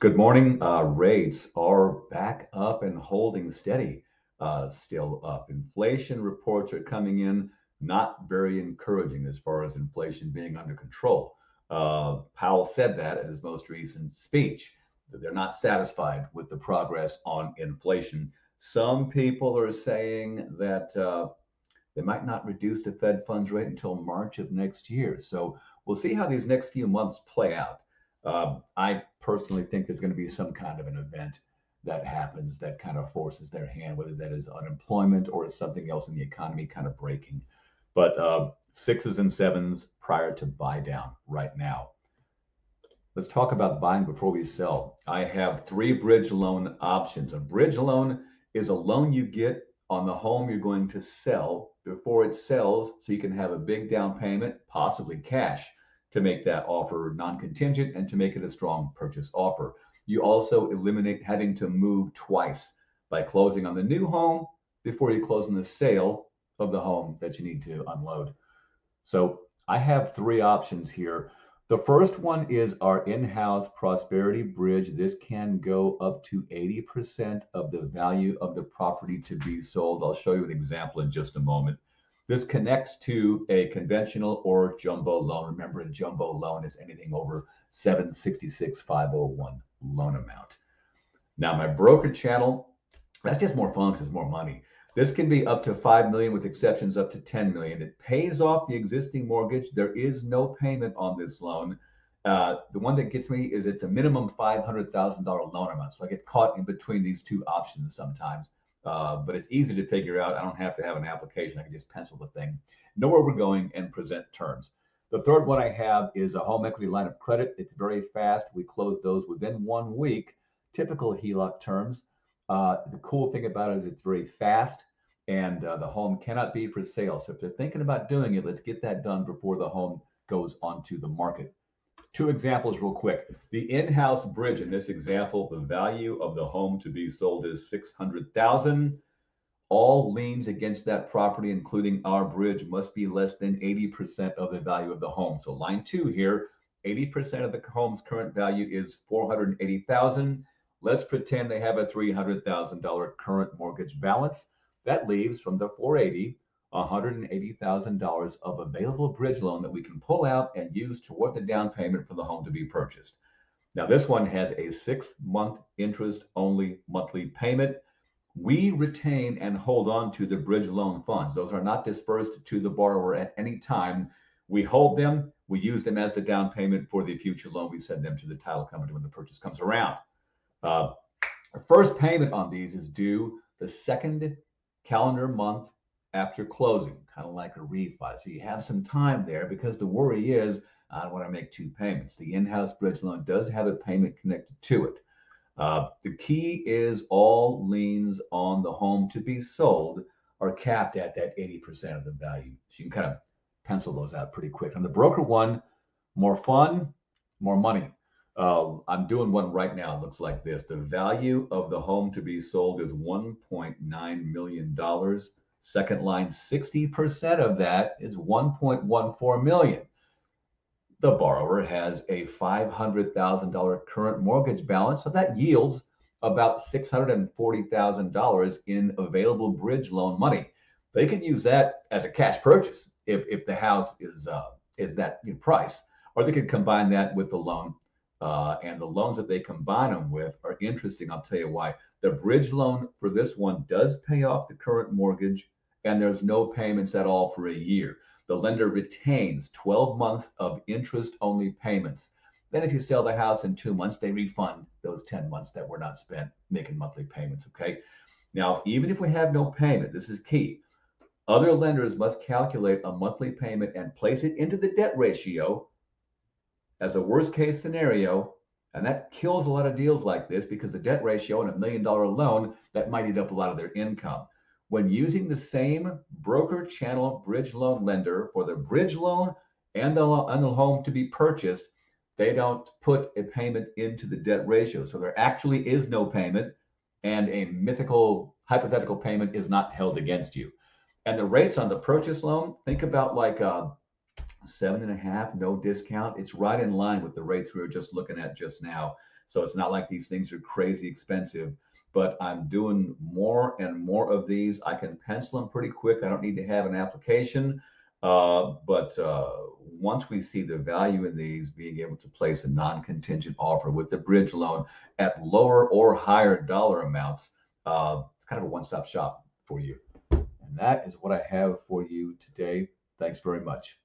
Good morning. Rates are back up and holding steady, still up. Inflation reports are coming in not very encouraging as far as inflation being under control. Powell said that in his most recent speech, that they're not satisfied with the progress on inflation. Some people are saying that they might not reduce the Fed funds rate until March of next year. So we'll see how these next few months play out. I personally think there's going to be some kind of an event that happens that kind of forces their hand, whether that is unemployment or something else in the economy kind of breaking. But sixes and sevens prior to buy down right now. Let's talk about buying before we sell. I have three bridge loan options. A bridge loan is a loan you get on the home you're going to sell before it sells, so you can have a big down payment, possibly cash, to make that offer non-contingent and to make it a strong purchase offer. You also eliminate having to move twice by closing on the new home before you close on the sale of the home that you need to unload. So I have three options here. The first one is our in-house Prosperity Bridge. This can go up to 80% of the value of the property to be sold. I'll show you an example in just a moment. This connects to a conventional or jumbo loan. Remember, a jumbo loan is anything over 766,501 loan amount. Now, my broker channel, that's just more fun because it's more money. This can be up to 5 million with exceptions up to 10 million. It pays off the existing mortgage. There is no payment on this loan. The one that gets me is it's a minimum $500,000 loan amount. So I get caught in between these two options sometimes. But it's easy to figure out. I don't have to have an application. I can just pencil the thing, know where we're going, and present terms. The third one I have is a home equity line of credit. It's very fast. We close those within 1 week, typical HELOC terms. The cool thing about it is it's very fast, and the home cannot be for sale. So if they're thinking about doing it, let's get that done before the home goes onto the market. Two examples real quick. The in-house bridge in this example, the value of the home to be sold is 600,000. All liens against that property, including our bridge, must be less than 80% of the value of the home. So line two here, 80% of the home's current value is 480,000. Let's pretend they have a $300,000 current mortgage balance. That leaves from the 480, $180,000 of available bridge loan that we can pull out and use toward the down payment for the home to be purchased. Now, this one has a 6-month interest only monthly payment. We retain and hold on to the bridge loan funds. Those are not dispersed to the borrower at any time. We hold them. We use them as the down payment for the future loan. We send them to the title company when the purchase comes around. Our first payment on these is due the second calendar month after closing, kind of like a refi. So you have some time there, because the worry is I don't want to make two payments. The in-house bridge loan does have a payment connected to it. The key is all liens on the home to be sold are capped at that 80% of the value. So you can kind of pencil those out pretty quick. On the broker one, more fun, more money. I'm doing one right now. It looks like this. The value of the home to be sold is $1.9 million. Second line, 60% of that is $1.14 million. The borrower has a $500,000 current mortgage balance, so that yields about $640,000 in available bridge loan money. They can use that as a cash purchase if the house is that price, or they could combine that with the loan. And the loans that they combine them with are interesting. I'll tell you why. The bridge loan for this one does pay off the current mortgage, and there's no payments at all for a year. The lender retains 12 months of interest-only payments. Then if you sell the house in 2 months, they refund those 10 months that were not spent making monthly payments, okay? Now, even if we have no payment, this is key. Other lenders must calculate a monthly payment and place it into the debt ratio as a worst-case scenario, and that kills a lot of deals like this, because the debt ratio on $1 million loan, that might eat up a lot of their income. When using the same broker channel bridge loan lender for the bridge loan and the home to be purchased, they don't put a payment into the debt ratio. So there actually is no payment, and a mythical hypothetical payment is not held against you. And the rates on the purchase loan, think about like 7.5, no discount. It's right in line with the rates we were just looking at just now. So it's not like these things are crazy expensive, but I'm doing more and more of these. I can pencil them pretty quick. I don't need to have an application. But once we see the value in these, being able to place a non-contingent offer with the bridge loan at lower or higher dollar amounts, it's kind of a one-stop shop for you. And that is what I have for you today. Thanks very much.